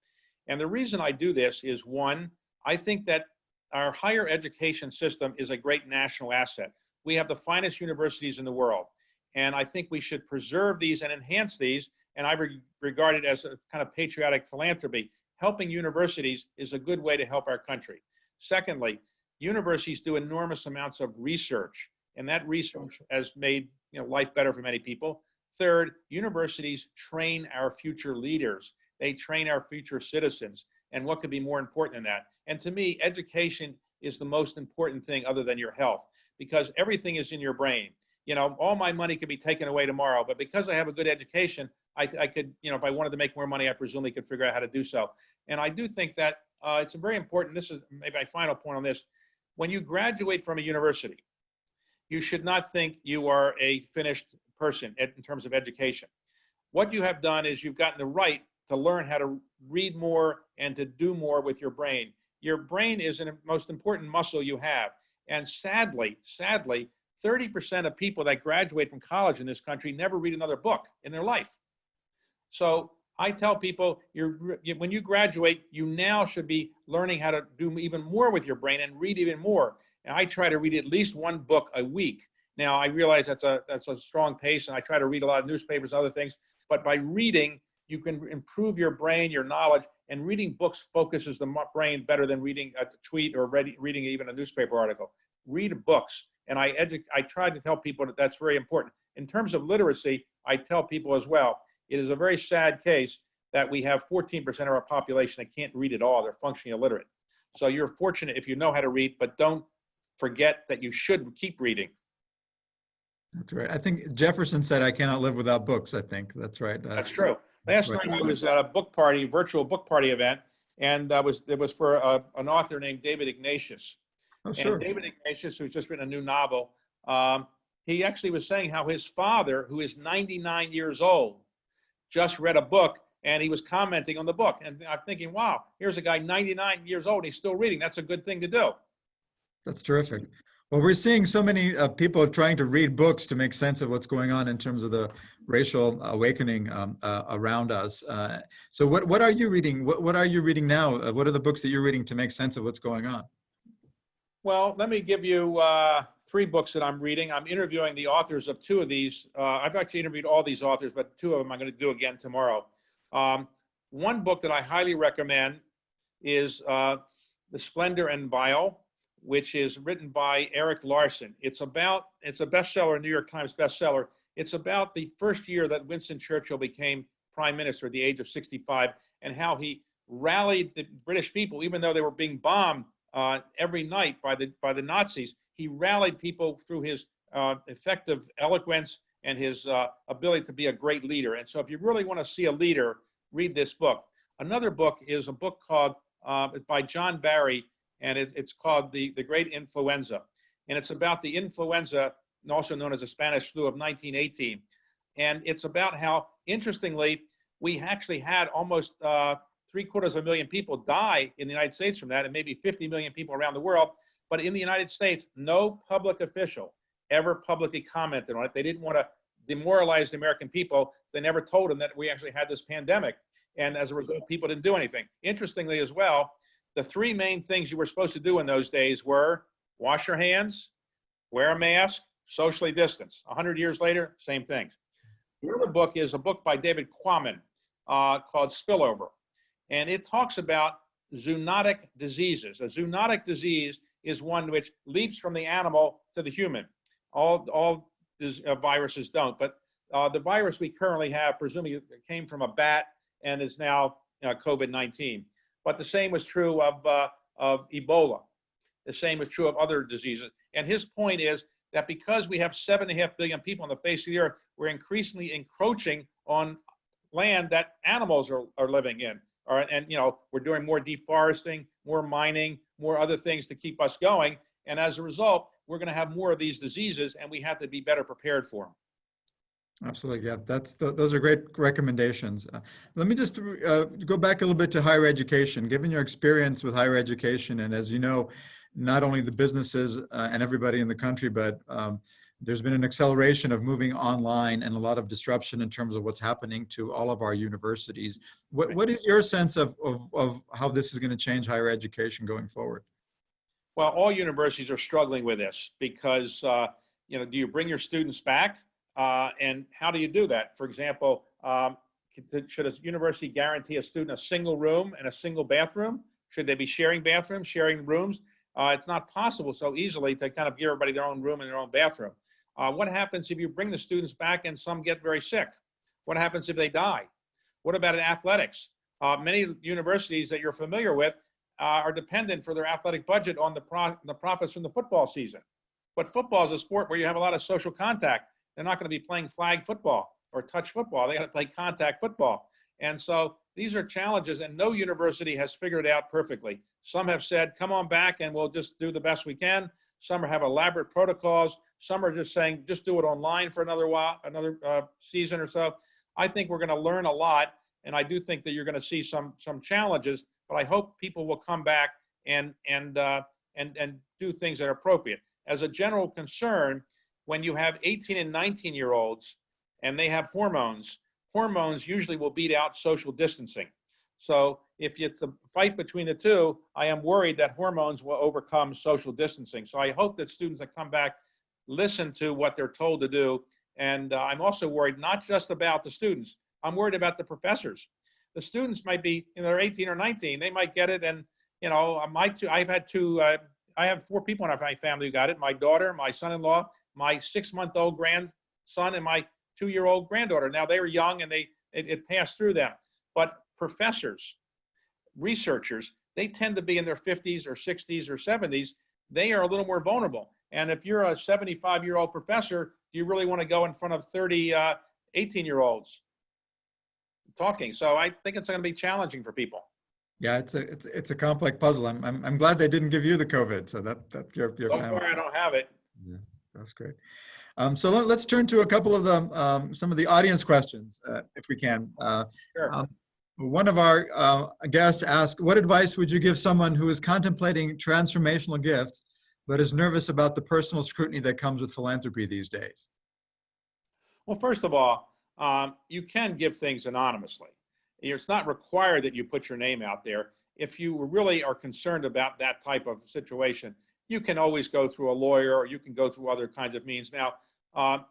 And the reason I do this is, one, I think that our higher education system is a great national asset. We have the finest universities in the world, and I think we should preserve these and enhance these, and I regard it as a kind of patriotic philanthropy. Helping universities is a good way to help our country. Secondly, universities do enormous amounts of research, and that research has made life better for many people. Third, universities train our future leaders. They train our future citizens. And what could be more important than that? And to me, education is the most important thing other than your health, because everything is in your brain. All my money could be taken away tomorrow, but because I have a good education, I could, if I wanted to make more money, I presumably could figure out how to do so. And I do think that it's very important. This is maybe my final point on this. When you graduate from a university, you should not think you are a finished person in terms of education. What you have done is you've gotten the right to learn how to read more and to do more with your brain. Your brain is the most important muscle you have. And sadly, 30% of people that graduate from college in this country never read another book in their life. So I tell people, when you graduate, you now should be learning how to do even more with your brain and read even more. And I try to read at least one book a week. Now, I realize that's a strong pace, and I try to read a lot of newspapers and other things. But by reading, you can improve your brain, your knowledge, and reading books focuses the brain better than reading a tweet or reading even a newspaper article. Read books, and I try to tell people that that's very important. In terms of literacy, I tell people as well, it is a very sad case that we have 14% of our population that can't read at all. They're functionally illiterate. So you're fortunate if you know how to read, but don't forget that you should keep reading. That's right. I think Jefferson said, "I cannot live without books." I think that's right. That's true. Last night I was at a book party, virtual book party event, and it was for an author named David Ignatius. Oh, sure. And David Ignatius, who's just written a new novel, he actually was saying how his father, who is 99 years old, just read a book, and he was commenting on the book. And I'm thinking, wow, here's a guy 99 years old, and he's still reading. That's a good thing to do. That's terrific. Well, we're seeing so many people trying to read books to make sense of what's going on in terms of the racial awakening around us. So what are you reading? What are you reading now? What are the books that you're reading to make sense of what's going on? Well, let me give you 3 books that I'm reading. I'm interviewing the authors of 2 of these. I've actually interviewed all these authors, but 2 of them I'm going to do again tomorrow. One book that I highly recommend is The Splendor and Bile, which is written by Eric Larson. It's a bestseller, New York Times bestseller. It's about the first year that Winston Churchill became prime minister at the age of 65, and how he rallied the British people, even though they were being bombed every night by the Nazis. He rallied people through his effective eloquence and his ability to be a great leader. And so if you really want to see a leader, read this book. Another book is a book called, by John Barry, and it's called The Great Influenza. And it's about the influenza, also known as the Spanish flu, of 1918. And it's about how, interestingly, we actually had almost 750,000 people die in the United States from that, and maybe 50 million people around the world. But in the United States, no public official ever publicly commented on it. They didn't want to demoralize the American people. They never told them that we actually had this pandemic. And as a result, people didn't do anything. Interestingly as well, the 3 main things you were supposed to do in those days were wash your hands, wear a mask, socially distance. 100 years later, same things. The other book is a book by David Quammen called Spillover. And it talks about zoonotic diseases. A zoonotic disease is one which leaps from the animal to the human. All viruses don't, but the virus we currently have presumably came from a bat and is now COVID-19. But the same was true of Ebola. The same is true of other diseases. And his point is that because we have 7.5 billion people on the face of the earth, we're increasingly encroaching on land that animals are living in. And we're doing more deforesting, more mining, more other things to keep us going. And as a result, we're going to have more of these diseases, and we have to be better prepared for them. Absolutely, yeah. Those are great recommendations. Let me just go back a little bit to higher education. Given your experience with higher education, and as you know, not only the businesses and everybody in the country, but there's been an acceleration of moving online and a lot of disruption in terms of what's happening to all of our universities. What is your sense of how this is going to change higher education going forward? Well, all universities are struggling with this because, do you bring your students back? And how do you do that? For example, should a university guarantee a student a single room and a single bathroom? Should they be sharing bathrooms, sharing rooms? It's not possible so easily to kind of give everybody their own room and their own bathroom. What happens if you bring the students back and some get very sick? What happens if they die? What about in athletics? Many universities that you're familiar with are dependent for their athletic budget on the profits from the football season. But football is a sport where you have a lot of social contact. They're not going to be playing flag football or touch football. They got to play contact football. And so these are challenges, and no university has figured it out perfectly. Some have said, come on back and we'll just do the best we can. Some have elaborate protocols. Some are just saying, just do it online for another while, another season or so. I think we're going to learn a lot, and I do think that you're going to see some challenges, but I hope people will come back and do things that are appropriate. As a general concern, when you have 18 and 19-year-olds and they have hormones usually will beat out social distancing. So if it's a fight between the two, I am worried that hormones will overcome social distancing. So I hope that students that come back listen to what they're told to do. And I'm also worried not just about the students. I'm worried about the professors. The students might be, they're 18 or 19. They might get it. And, I have 4 people in my family who got it. My daughter, my son-in-law, my 6-month-old grandson, and my 2-year-old granddaughter. Now, they were young and it passed through them. But professors, researchers, they tend to be in their 50s or 60s or 70s. They are a little more vulnerable. And if you're a 75-year-old professor, do you really want to go in front of 30 18-year-olds talking? So I think it's going to be challenging for people. Yeah, it's a complex puzzle. I'm glad they didn't give you the COVID, so that your So family. far, I don't have it. Yeah, that's great. So let's turn to a couple of some of the audience questions, if we can. Sure. One of our guests asked, what advice would you give someone who is contemplating transformational gifts, but is nervous about the personal scrutiny that comes with philanthropy these days? Well, first of all, you can give things anonymously. It's not required that you put your name out there. If you really are concerned about that type of situation, you can always go through a lawyer, or you can go through other kinds of means. Now,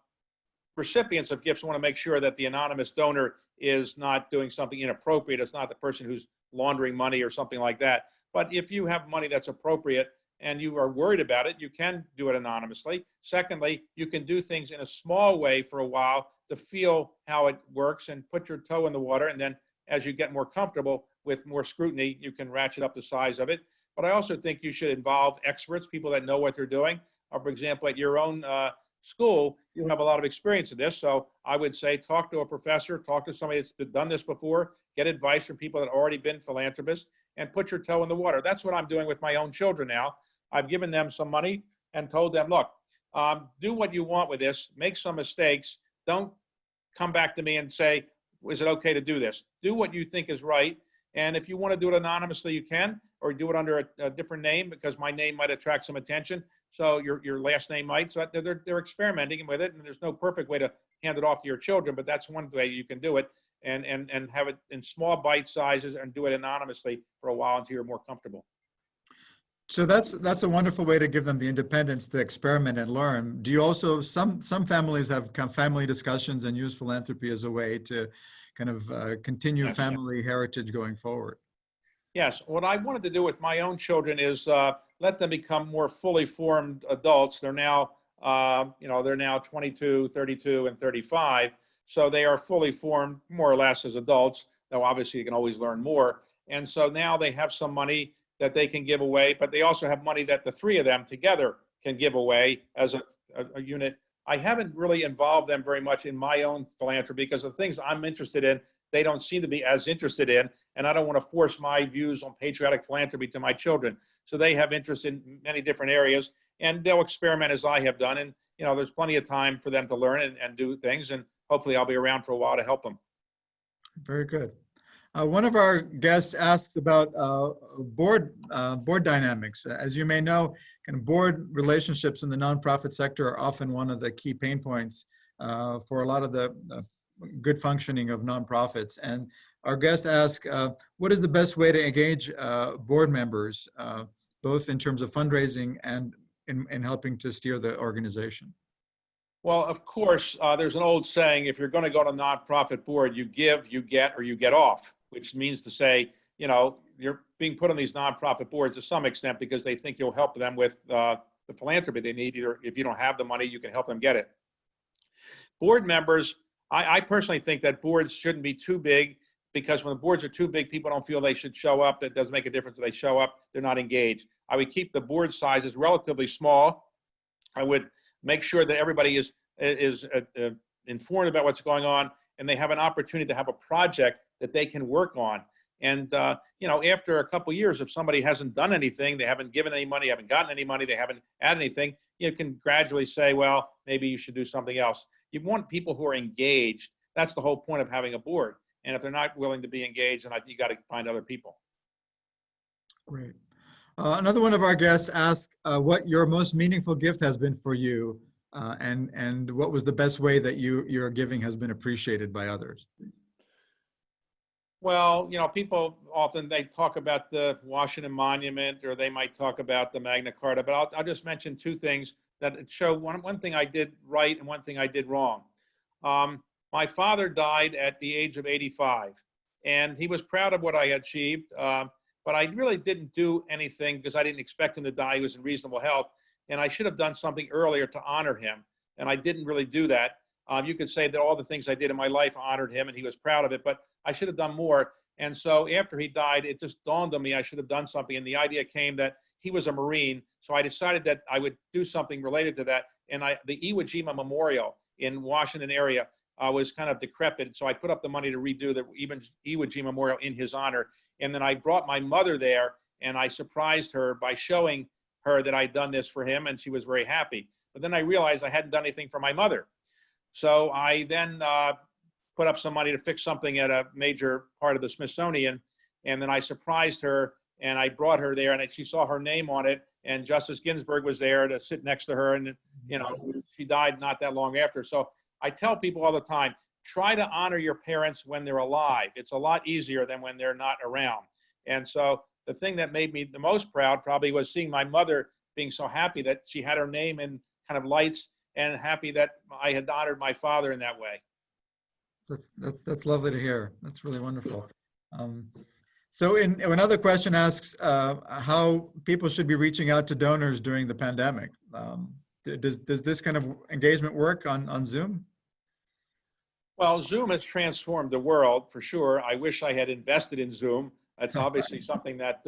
recipients of gifts want to make sure that the anonymous donor is not doing something inappropriate. It's not the person who's laundering money or something like that. But if you have money that's appropriate and you are worried about it, you can do it anonymously. Secondly, you can do things in a small way for a while to feel how it works and put your toe in the water. And then as you get more comfortable with more scrutiny, you can ratchet up the size of it. But I also think you should involve experts, people that know what they're doing. Or for example, at your own school, you have a lot of experience in this. So I would say talk to a professor, talk to somebody that's done this before, get advice from people that have already been philanthropists, and put your toe in the water. That's what I'm doing with my own children now. I've given them some money and told them, look, do what you want with this, make some mistakes. Don't come back to me and say, is it okay to do this? Do what you think is right. And if you want to do it anonymously, you can, or do it under a different name, because my name might attract some attention. So your last name might. So they're experimenting with it, and there's no perfect way to hand it off to your children, but that's one way you can do it, and have it in small bite sizes and do it anonymously for a while until you're more comfortable. So that's a wonderful way to give them the independence to experiment and learn. Do you also, some families have family discussions and use philanthropy as a way to kind of continue Yes. family heritage going forward? Yes, what I wanted to do with my own children is let them become more fully formed adults. They're now, they're now 22, 32, and 35. So they are fully formed more or less as adults, though obviously you can always learn more. And so now they have some money that they can give away, but they also have money that the 3 of them together can give away as a unit. I haven't really involved them very much in my own philanthropy because the things I'm interested in, they don't seem to be as interested in, and I don't want to force my views on patriotic philanthropy to my children. So they have interest in many different areas, and they'll experiment as I have done. And there's plenty of time for them to learn and do things, and hopefully I'll be around for a while to help them. Very good. One of our guests asks about board dynamics. As you may know, kind of board relationships in the nonprofit sector are often one of the key pain points for a lot of the good functioning of nonprofits. And our guest asks, what is the best way to engage board members, both in terms of fundraising and in helping to steer the organization? Well, of course, there's an old saying, if you're going to go to a nonprofit board, you give, you get, or you get off, which means to say, you know, you're being put on these nonprofit boards to some extent because they think you'll help them with the philanthropy they need. Either if you don't have the money, you can help them get it. Board members, I personally think that boards shouldn't be too big, because when the boards are too big, people don't feel they should show up. That doesn't make a difference if they show up, they're not engaged. I would keep the board sizes relatively small. I would make sure that everybody is informed about what's going on, and they have an opportunity to have a project that they can work on. And you know, after a couple of years, if somebody hasn't done anything, they haven't given any money, haven't gotten any money, they haven't added anything, you can gradually say, well, maybe you should do something else. You want people who are engaged. That's the whole point of having a board. And if they're not willing to be engaged, then you got to find other people. Great. Another one of our guests asked what your most meaningful gift has been for you, and what was the best way that your giving has been appreciated by others. Well, you know, people often, they talk about the Washington Monument, or they might talk about the Magna Carta, but I'll just mention two things that show one thing I did right and one thing I did wrong. My father died at the age of 85, and he was proud of what I achieved. But I really didn't do anything because I didn't expect him to die. He was in reasonable health, and I should have done something earlier to honor him, and I didn't really do that. You could say that all the things I did in my life honored him, and he was proud of it, but I should have done more. And so after he died, it just dawned on me I should have done something, and the idea came that he was a Marine, so I decided that I would do something related to that. And the Iwo Jima Memorial in Washington area was kind of decrepit, so I put up the money to redo the Iwo Jima Memorial in his honor. And then I brought my mother there, and I surprised her by showing her that I'd done this for him, and she was very happy. But then I realized I hadn't done anything for my mother. So I then put up some money to fix something at a major part of the Smithsonian, and then I surprised her, and I brought her there, and she saw her name on it, and Justice Ginsburg was there to sit next to her, and you know, she died not that long after. So I tell people all the time, try to honor your parents when they're alive. It's a lot easier than when they're not around. And so the thing that made me the most proud probably was seeing my mother being so happy that she had her name in kind of lights, and happy that I had honored my father in that way. That's lovely to hear. That's really wonderful. So another question asks how people should be reaching out to donors during the pandemic. Does this kind of engagement work on Zoom? Well, Zoom has transformed the world for sure. I wish I had invested in Zoom. That's obviously something that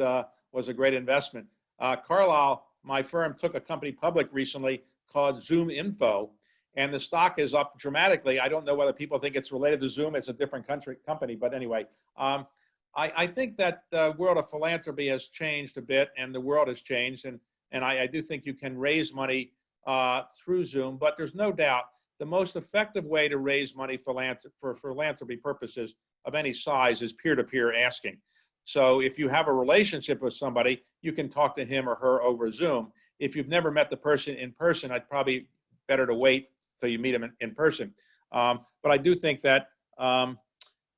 was a great investment. Carlyle, my firm, took a company public recently called Zoom Info, and the stock is up dramatically. I don't know whether people think it's related to Zoom. It's a different company, but anyway, I think that the world of philanthropy has changed a bit, and the world has changed, and I do think you can raise money through Zoom, but there's no doubt the most effective way to raise money for philanthropy purposes of any size is peer-to-peer asking. So if you have a relationship with somebody, you can talk to him or her over Zoom. If you've never met the person in person, I'd probably better to wait till you meet them in person. But I do think that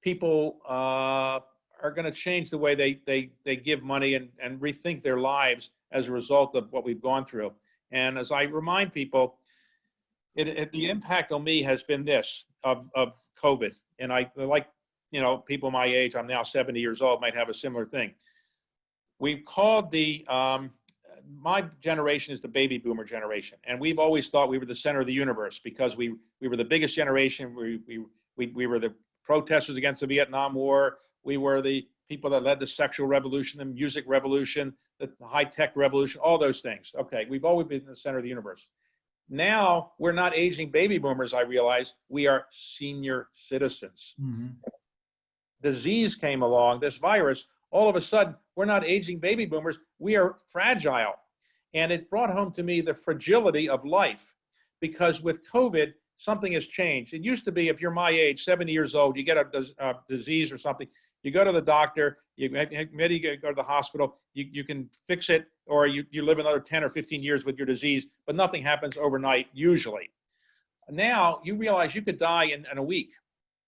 people are going to change the way they give money and rethink their lives as a result of what we've gone through. And as I remind people, the impact on me has been this of COVID. And I like, you know, people my age, I'm now 70 years old, might have a similar thing. We've called my generation is the baby boomer generation. And we've always thought we were the center of the universe because we were the biggest generation. We were the protesters against the Vietnam War. We were the people that led the sexual revolution, the music revolution, the high-tech revolution, all those things. Okay, we've always been the center of the universe. Now we're not aging baby boomers, I realize. We are senior citizens. Mm-hmm. Disease came along, this virus, all of a sudden, we're not aging baby boomers, we are fragile. And it brought home to me the fragility of life, because with COVID, something has changed. It used to be, if you're my age, 70 years old, you get a disease or something, You go to the doctor, maybe you go to the hospital, you can fix it, or you live another 10 or 15 years with your disease, but nothing happens overnight usually. Now you realize you could die in a week.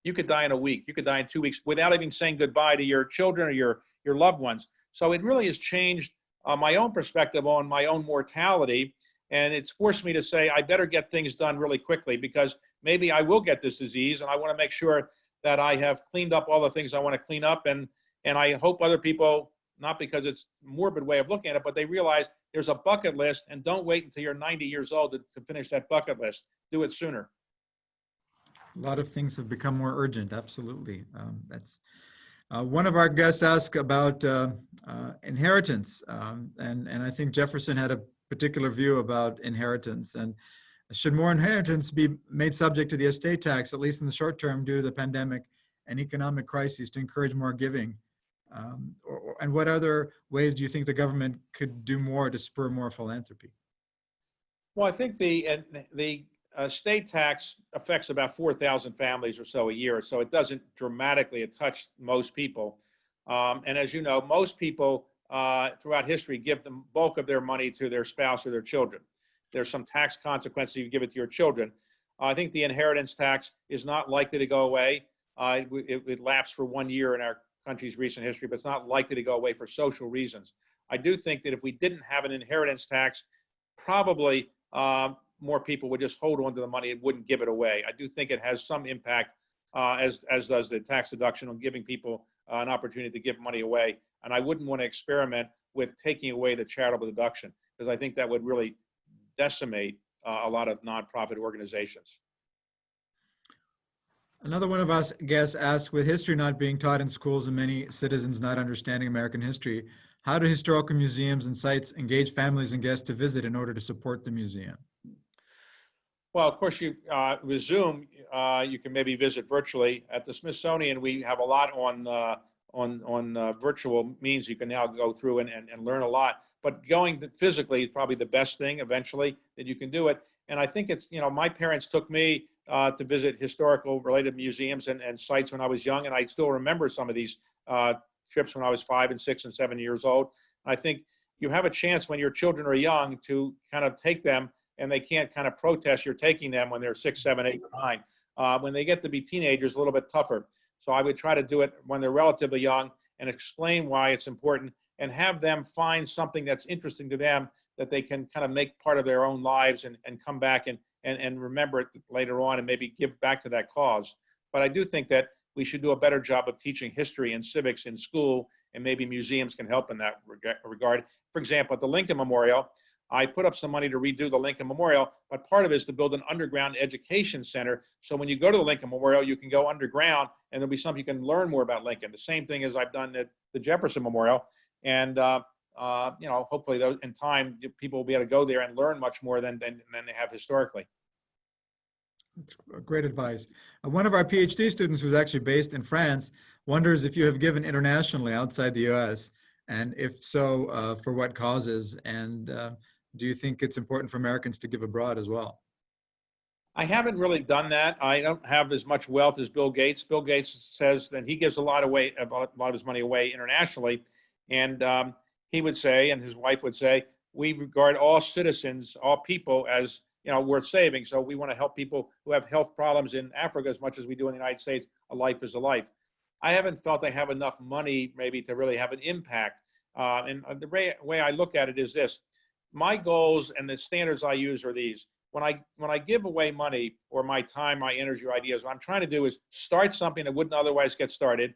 You could die in a week. You could die in 2 weeks without even saying goodbye to your children or your loved ones. So it really has changed my own perspective on my own mortality. And it's forced me to say, I better get things done really quickly, because maybe I will get this disease, and I want to make sure that I have cleaned up all the things I want to clean up. And I hope other people, not because it's a morbid way of looking at it, but they realize there's a bucket list, and don't wait until you're 90 years old to finish that bucket list. Do it sooner. A lot of things have become more urgent. Absolutely. That's one of our guests asked about inheritance, and I think Jefferson had a particular view about inheritance. And should more inheritance be made subject to the estate tax, at least in the short term, due to the pandemic and economic crises, to encourage more giving? And what other ways do you think the government could do more to spur more philanthropy? Well, I think the state tax affects about 4,000 families or so a year, so it doesn't dramatically touch most people. And as you know, most people throughout history give the bulk of their money to their spouse or their children. There's some tax consequences if you give it to your children. I think the inheritance tax is not likely to go away. It lapsed for 1 year in our country's recent history, but it's not likely to go away for social reasons. I do think that if we didn't have an inheritance tax, probably more people would just hold on to the money and wouldn't give it away. I do think it has some impact, as does the tax deduction, on giving people an opportunity to give money away. And I wouldn't want to experiment with taking away the charitable deduction, because I think that would really decimate a lot of nonprofit organizations. Another one of us guests asked, with history not being taught in schools and many citizens not understanding American history, how do historical museums and sites engage families and guests to visit in order to support the museum? Well, of course, with Zoom, you can maybe visit virtually. At the Smithsonian, we have a lot on virtual means. You can now go through and learn a lot. But going physically is probably the best thing eventually that you can do it. And I think it's, my parents took me to visit historical related museums and sites when I was young. And I still remember some of these trips when I was 5 and 6 and 7 years old. I think you have a chance when your children are young to kind of take them, and they can't kind of protest you're taking them when they're 6, 7, 8, or 9. When they get to be teenagers, a little bit tougher. So I would try to do it when they're relatively young and explain why it's important, and have them find something that's interesting to them that they can kind of make part of their own lives, and come back and remember it later on and maybe give back to that cause. But I do think that we should do a better job of teaching history and civics in school, and maybe museums can help in that regard. For example, at the Lincoln Memorial, I put up some money to redo the Lincoln Memorial, but part of it is to build an underground education center. So when you go to the Lincoln Memorial, you can go underground, and there'll be something you can learn more about Lincoln. The same thing as I've done at the Jefferson Memorial. And hopefully in time, people will be able to go there and learn much more than they have historically. That's great advice. One of our PhD students, who's actually based in France, wonders if you have given internationally outside the US, and if so, for what causes, and do you think it's important for Americans to give abroad as well? I haven't really done that. I don't have as much wealth as Bill Gates. Bill Gates says that he gives a lot of his money away internationally, and he would say, and his wife would say, we regard all citizens, all people, as worth saving. So we want to help people who have health problems in Africa as much as we do in the United States. A life is a life. I haven't felt I have enough money maybe to really have an impact. And the way I look at it is this: my goals and the standards I use are these. When I give away money or my time, my energy, or ideas, what I'm trying to do is start something that wouldn't otherwise get started,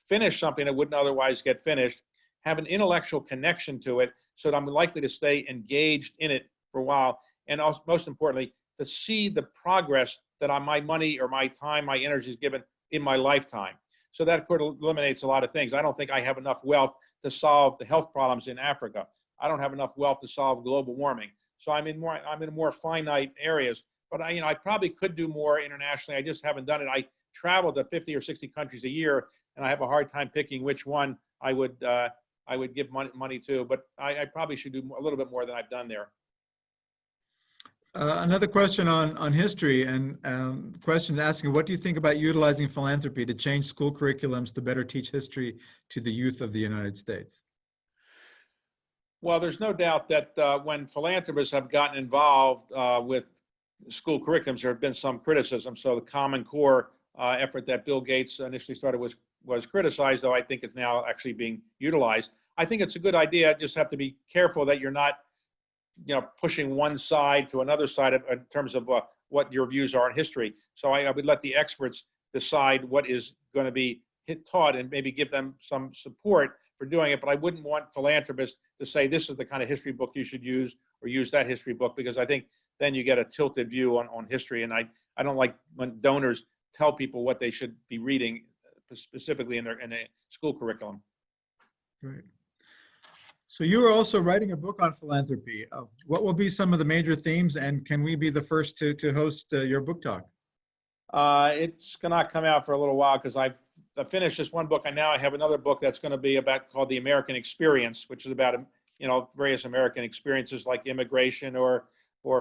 finish something that wouldn't otherwise get finished, have an intellectual connection to it so that I'm likely to stay engaged in it for a while. And also, most importantly, to see the progress that my money or my time, my energy is given in my lifetime. So that eliminates a lot of things. I don't think I have enough wealth to solve the health problems in Africa. I don't have enough wealth to solve global warming. So I'm in more finite areas. But I probably could do more internationally. I just haven't done it. I travel to 50 or 60 countries a year, and I have a hard time picking which one I would give money to. But I probably should do a little bit more than I've done there. Another question on history, and question asking, what do you think about utilizing philanthropy to change school curriculums to better teach history to the youth of the United States? Well, there's no doubt that when philanthropists have gotten involved with school curriculums, there have been some criticism. So the Common Core effort that Bill Gates initially started was criticized, though I think it's now actually being utilized. I think it's a good idea. Just have to be careful that you're not, pushing one side to another side in terms of what your views are on history. So I would let the experts decide what is going to be taught and maybe give them some support for doing it. But I wouldn't want philanthropists to say this is the kind of history book you should use or use that history book, because I think then you get a tilted view on history. And I don't like when donors tell people what they should be reading specifically in a school curriculum. Great. So you are also writing a book on philanthropy. What will be some of the major themes, and can we be the first to host your book talk? It's going to come out for a little while because I've finished this one book, and now I have another book that's going to be about called The American Experience, which is about various American experiences like immigration or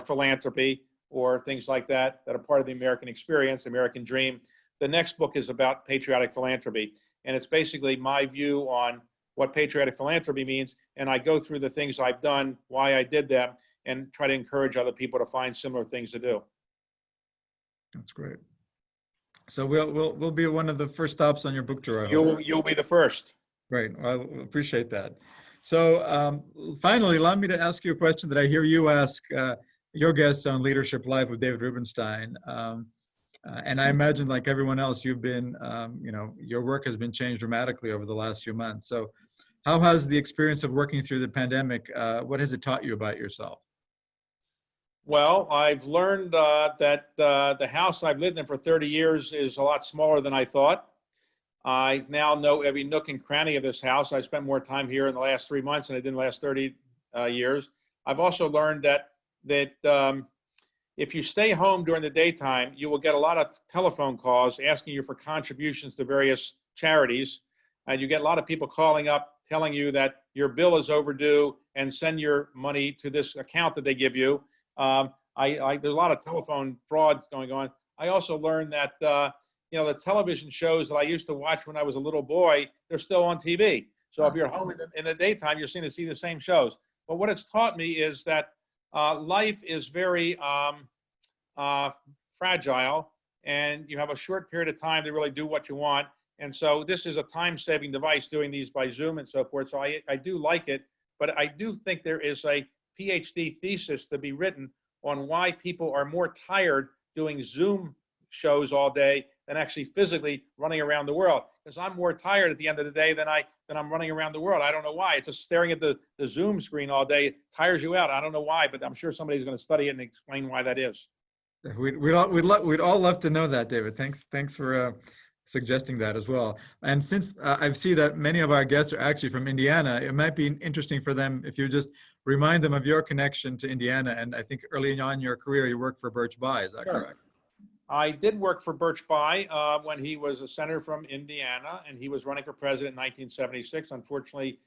philanthropy or things like that are part of the American experience, American dream. The next book is about patriotic philanthropy, and it's basically my view on what patriotic philanthropy means, and I go through the things I've done, why I did them, and try to encourage other people to find similar things to do. That's great. So we'll be one of the first stops on your book tour. You'll be the first. Great. I appreciate that. So finally, allow me to ask you a question that I hear you ask your guests on Leadership Live with David Rubenstein. And I imagine, like everyone else, you've been, your work has been changed dramatically over the last few months. So how has the experience of working through the pandemic, what has it taught you about yourself? Well, I've learned that the house I've lived in for 30 years is a lot smaller than I thought. I now know every nook and cranny of this house. I spent more time here in the last 3 months than I did in the last 30 years. I've also learned that if you stay home during the daytime, you will get a lot of telephone calls asking you for contributions to various charities. And you get a lot of people calling up telling you that your bill is overdue and send your money to this account that they give you. There's a lot of telephone frauds going on. I also learned that the television shows that I used to watch when I was a little boy, they're still on TV. So if you're home in the daytime, you're seeing to see the same shows. But what it's taught me is that life is very fragile, and you have a short period of time to really do what you want. And so this is a time-saving device, doing these by Zoom and so forth. So I do like it, but I do think there is a PhD thesis to be written on why people are more tired doing Zoom shows all day than actually physically running around the world. Because I'm more tired at the end of the day than I'm running around the world. I don't know why. It's just staring at the Zoom screen all day. It tires you out. I don't know why, but I'm sure somebody's going to study it and explain why that is. We'd all love to know that, David. Thanks for suggesting that as well. And since I see that many of our guests are actually from Indiana, it might be interesting for them if you just remind them of your connection to Indiana. And I think early on in your career, you worked for Birch Bayh. Is that correct? I did work for Birch Bayh when he was a senator from Indiana, and he was running for president in 1976. Unfortunately,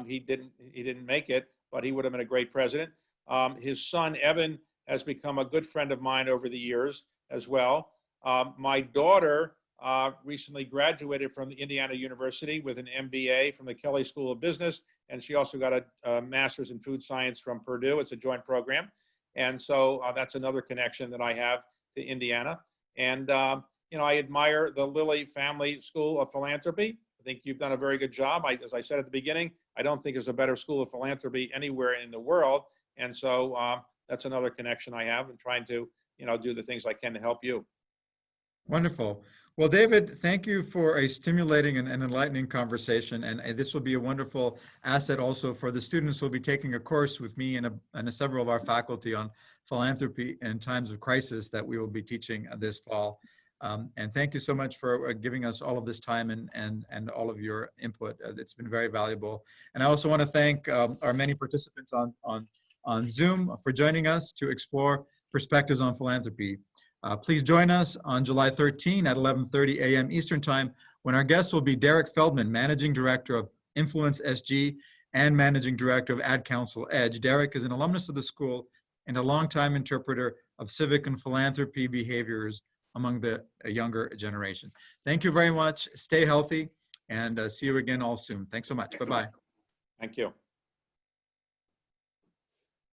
he didn't make it, but he would have been a great president. His son Evan has become a good friend of mine over the years as well. My daughter recently graduated from the Indiana University with an MBA from the Kelley School of Business, and she also got a master's in food science from Purdue. It's a joint program, and so that's another connection that I have to Indiana. And I admire the Lilly Family School of Philanthropy. I think you've done a very good job. As I said at the beginning, I don't think there's a better school of philanthropy anywhere in the world, and so that's another connection I have in trying to do the things I can to help you. Wonderful. Well, David, thank you for a stimulating and enlightening conversation. And this will be a wonderful asset also for the students who will be taking a course with me and several of our faculty on philanthropy in times of crisis that we will be teaching this fall. And thank you so much for giving us all of this time and all of your input. It's been very valuable. And I also want to thank our many participants on Zoom for joining us to explore perspectives on philanthropy. Please join us on July 13 at 11:30 a.m. Eastern Time, when our guest will be Derek Feldman, Managing Director of Influenza SG and Managing Director of Ad Council Edge. Derek is an alumnus of the school and a longtime interpreter of civic and philanthropy behaviors among the younger generation. Thank you very much. Stay healthy, and see you again all soon. Thanks so much. Bye-bye. Thank you.